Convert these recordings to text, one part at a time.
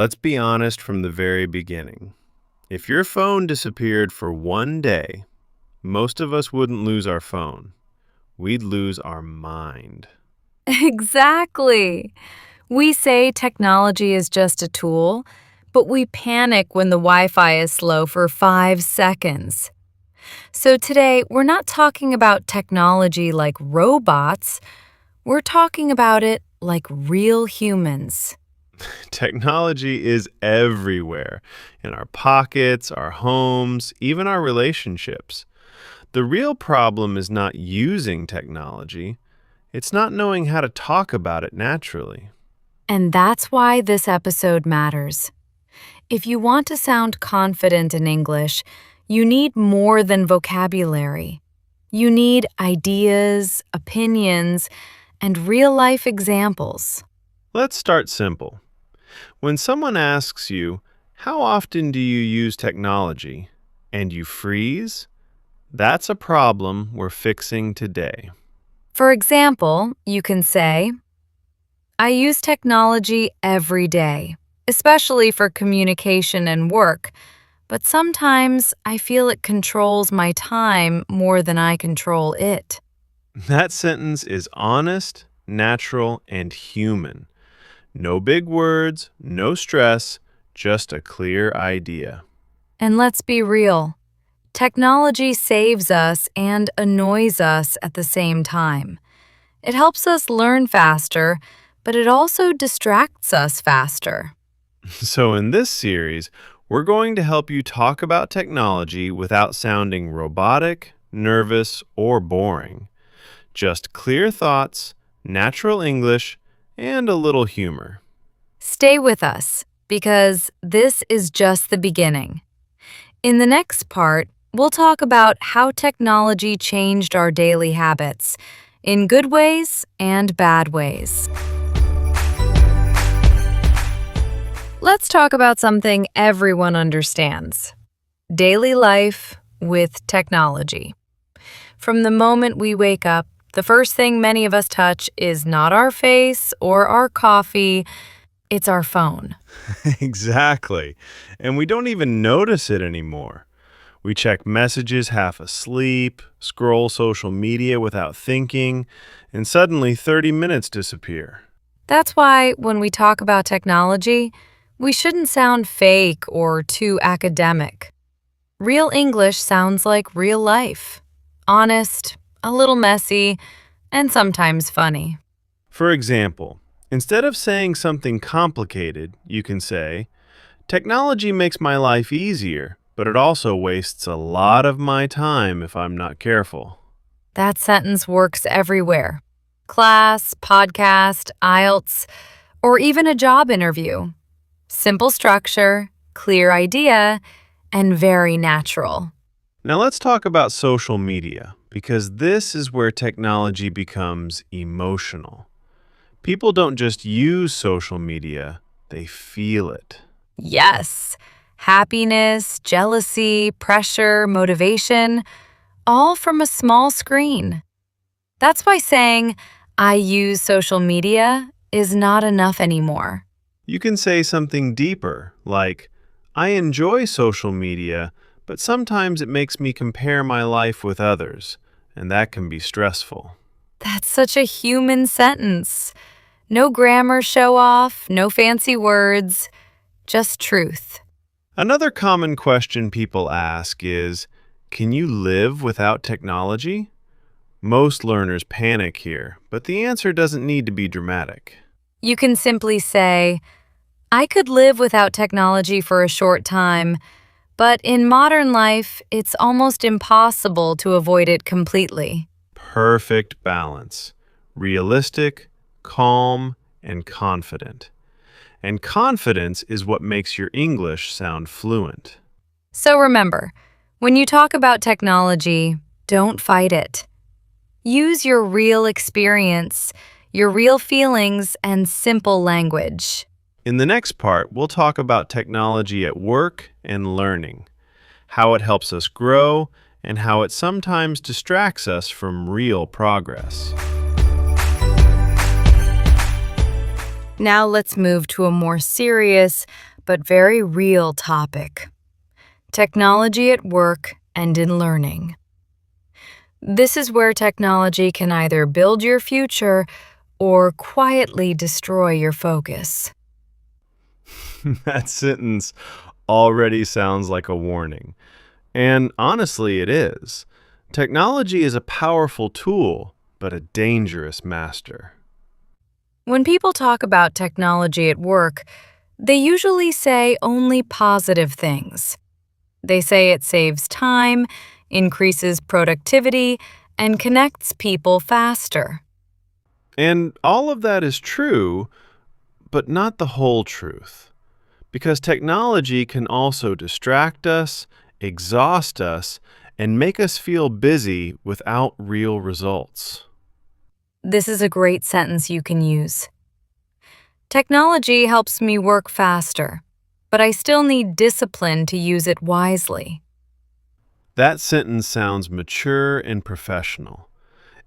Let's be honest from the very beginning. If your phone disappeared for one day, most of us wouldn't lose our phone. We'd lose our mind. Exactly. We say technology is just a tool, but we panic when the Wi-Fi is slow for 5 seconds. So today, we're not talking about technology like robots. We're talking about it like real humans. Technology is everywhere, in our pockets, our homes, even our relationships. The real problem is not using technology. It's not knowing how to talk about it naturally. And that's why this episode matters. If you want to sound confident in English, you need more than vocabulary. You need ideas, opinions, and real-life examples. Let's start simple. When someone asks you, "How often do you use technology?" and you freeze, that's a problem we're fixing today. For example, you can say, I use technology every day, especially for communication and work, but sometimes I feel it controls my time more than I control it. That sentence is honest, natural, and human. No big words, no stress, just a clear idea. And let's be real, technology saves us and annoys us at the same time. It helps us learn faster, but it also distracts us faster. So in this series, we're going to help you talk about technology without sounding robotic, nervous, or boring. Just clear thoughts, natural English, and a little humor. Stay with us, because this is just the beginning. In the next part, we'll talk about how technology changed our daily habits, in good ways and bad ways. Let's talk about something everyone understands: daily life with technology. From the moment we wake up, the first thing many of us touch is not our face or our coffee, it's our phone. Exactly. And we don't even notice it anymore. We check messages half asleep, scroll social media without thinking, and suddenly 30 minutes disappear. That's why when we talk about technology, we shouldn't sound fake or too academic. Real English sounds like real life. Honest, a little messy, and sometimes funny. For example, instead of saying something complicated, you can say, "Technology makes my life easier, but it also wastes a lot of my time if I'm not careful." That sentence works everywhere. Class, podcast, IELTS, or even a job interview. Simple structure, clear idea, and very natural. Now let's talk about social media, because this is where technology becomes emotional. People don't just use social media, they feel it. Yes, happiness, jealousy, pressure, motivation, all from a small screen. That's why saying, I use social media is not enough anymore. You can say something deeper, like, "I enjoy social media, but sometimes it makes me compare my life with others, and that can be stressful." That's such a human sentence. No grammar show off, no fancy words, just truth. Another common question people ask is, can you live without technology? Most learners panic here, but the answer doesn't need to be dramatic. You can simply say, I could live without technology for a short time, but in modern life, it's almost impossible to avoid it completely. Perfect balance. Realistic, calm, and confident. And confidence is what makes your English sound fluent. So remember, when you talk about technology, don't fight it. Use your real experience, your real feelings, and simple language. In the next part, we'll talk about technology at work and learning, how it helps us grow, and how it sometimes distracts us from real progress. Now let's move to a more serious but very real topic: technology at work and in learning. This is where technology can either build your future or quietly destroy your focus. That sentence already sounds like a warning. And honestly, it is. Technology is a powerful tool, but a dangerous master. When people talk about technology at work, they usually say only positive things. They say it saves time, increases productivity, and connects people faster. And all of that is true, but not the whole truth. Because technology can also distract us, exhaust us, and make us feel busy without real results. This is a great sentence you can use. Technology helps me work faster, but I still need discipline to use it wisely. That sentence sounds mature and professional.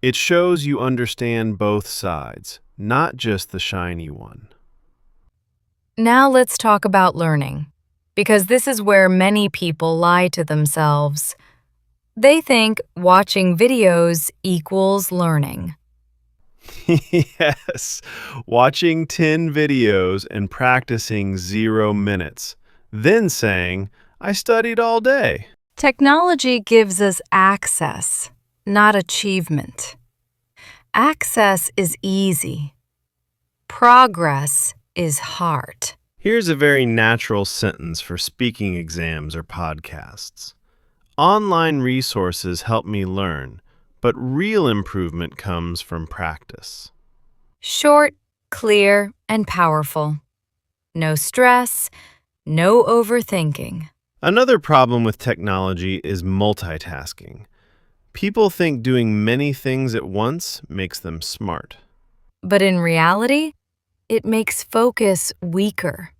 It shows you understand both sides, not just the shiny one. Now let's talk about learning, because this is where many people lie to themselves. They think watching videos equals learning. Yes, watching 10 videos and practicing 0 minutes, then saying, I studied all day. Technology gives us access, not achievement. Access is easy. Progress is hard. Here's a very natural sentence for speaking exams or podcasts. Online resources help me learn, but real improvement comes from practice. Short, clear, and powerful. No stress, no overthinking. Another problem with technology is multitasking. People think doing many things at once makes them smart. But in reality, it makes focus weaker.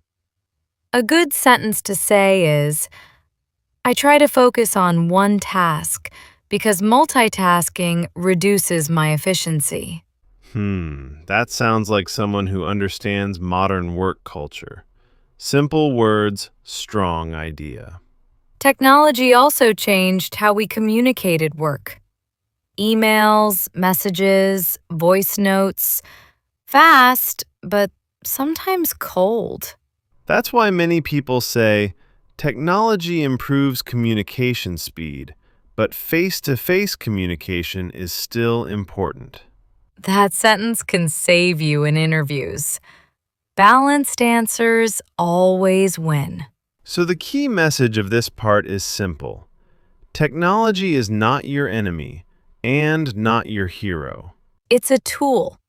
A good sentence to say is, I try to focus on one task because multitasking reduces my efficiency. That sounds like someone who understands modern work culture. Simple words, strong idea. Technology also changed how we communicate at work. Emails, messages, voice notes. Fast, but sometimes cold. That's why many people say technology improves communication speed, but face-to-face communication is still important. That sentence can save you in interviews. Balanced answers always win. So the key message of this part is simple. Technology is not your enemy and not your hero. It's a tool,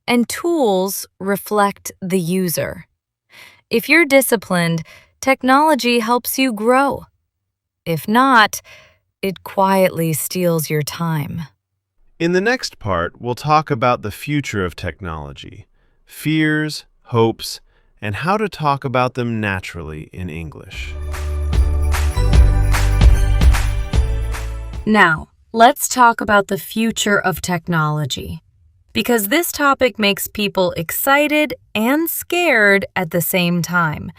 and tools reflect the user. If you're disciplined, technology helps you grow. If not, it quietly steals your time. In the next part, we'll talk about the future of technology, fears, hopes, and how to talk about them naturally in English. Now, let's talk about the future of technology, because this topic makes people excited and scared at the same time.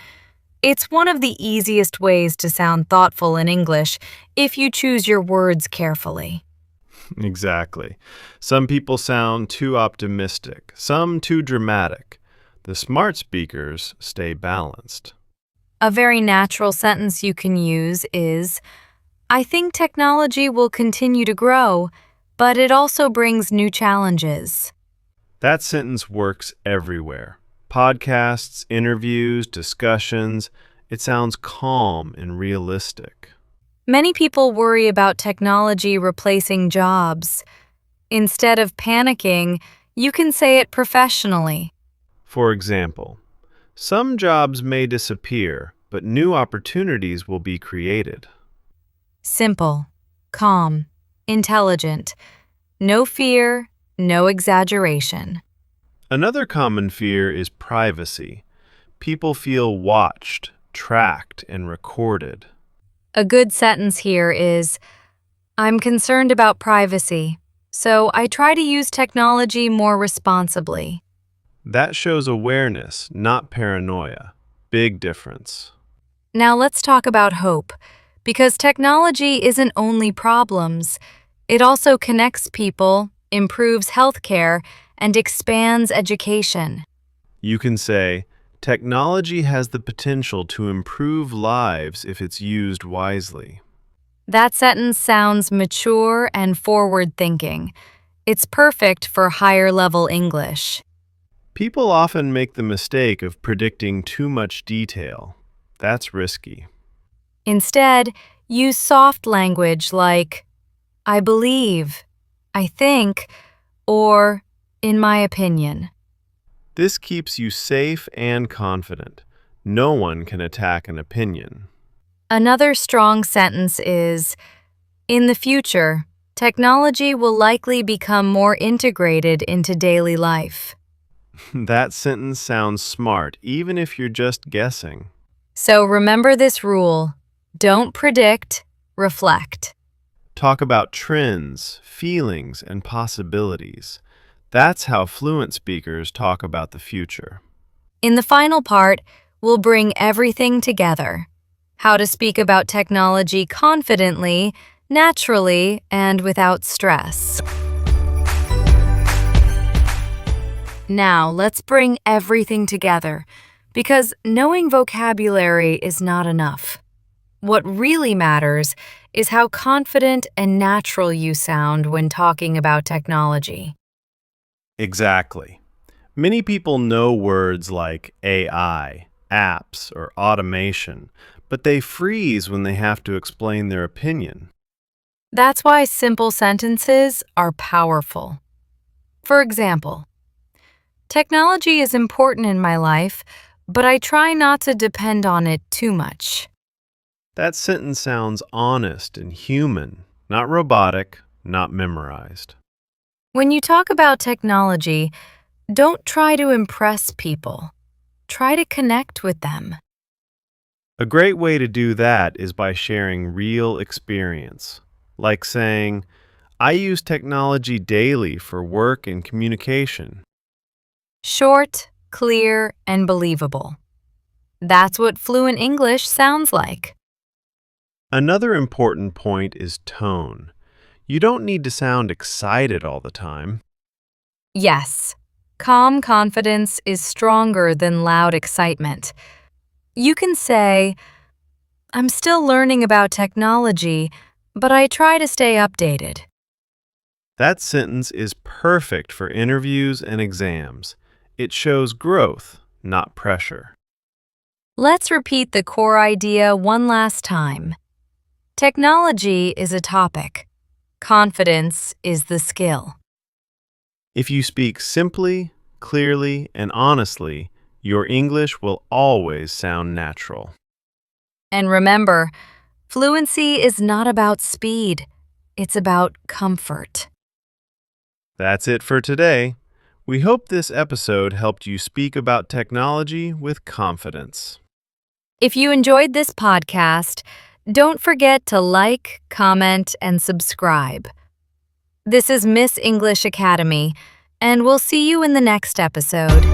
It's one of the easiest ways to sound thoughtful in English if you choose your words carefully. Exactly. Some people sound too optimistic, some too dramatic. The smart speakers stay balanced. A very natural sentence you can use is, I think technology will continue to grow, but it also brings new challenges. That sentence works everywhere. Podcasts, interviews, discussions. It sounds calm and realistic. Many people worry about technology replacing jobs. Instead of panicking, you can say it professionally. For example, some jobs may disappear, but new opportunities will be created. Simple, calm, intelligent. No fear, no exaggeration. Another common fear is privacy. People feel watched, tracked, and recorded. A good sentence here is, I'm concerned about privacy, so I try to use technology more responsibly. That shows awareness, not paranoia. Big difference. Now let's talk about hope, because technology isn't only problems. It also connects people, improves healthcare, and expands education. You can say, technology has the potential to improve lives if it's used wisely. That sentence sounds mature and forward-thinking. It's perfect for higher-level English. People often make the mistake of predicting too much detail. That's risky. Instead, use soft language like, I believe, I think, or in my opinion. This keeps you safe and confident. No one can attack an opinion. Another strong sentence is, in the future, technology will likely become more integrated into daily life. That sentence sounds smart, even if you're just guessing. So remember this rule: don't predict, reflect. Talk about trends, feelings, and possibilities. That's how fluent speakers talk about the future. In the final part, we'll bring everything together: how to speak about technology confidently, naturally, and without stress. Now, let's bring everything together, because knowing vocabulary is not enough. What really matters is how confident and natural you sound when talking about technology. Exactly. Many people know words like AI, apps, or automation, but they freeze when they have to explain their opinion. That's why simple sentences are powerful. For example, technology is important in my life, but I try not to depend on it too much. That sentence sounds honest and human, not robotic, not memorized. When you talk about technology, don't try to impress people. Try to connect with them. A great way to do that is by sharing real experience, like saying, I use technology daily for work and communication. Short, clear, and believable. That's what fluent English sounds like. Another important point is tone. You don't need to sound excited all the time. Yes, calm confidence is stronger than loud excitement. You can say, I'm still learning about technology, but I try to stay updated. That sentence is perfect for interviews and exams. It shows growth, not pressure. Let's repeat the core idea one last time. Technology is a topic. Confidence is the skill. If you speak simply, clearly, and honestly, your English will always sound natural. And remember, fluency is not about speed. It's about comfort. That's it for today. We hope this episode helped you speak about technology with confidence. If you enjoyed this podcast, don't forget to like, comment, and subscribe. This is Miss English Academy, and we'll see you in the next episode.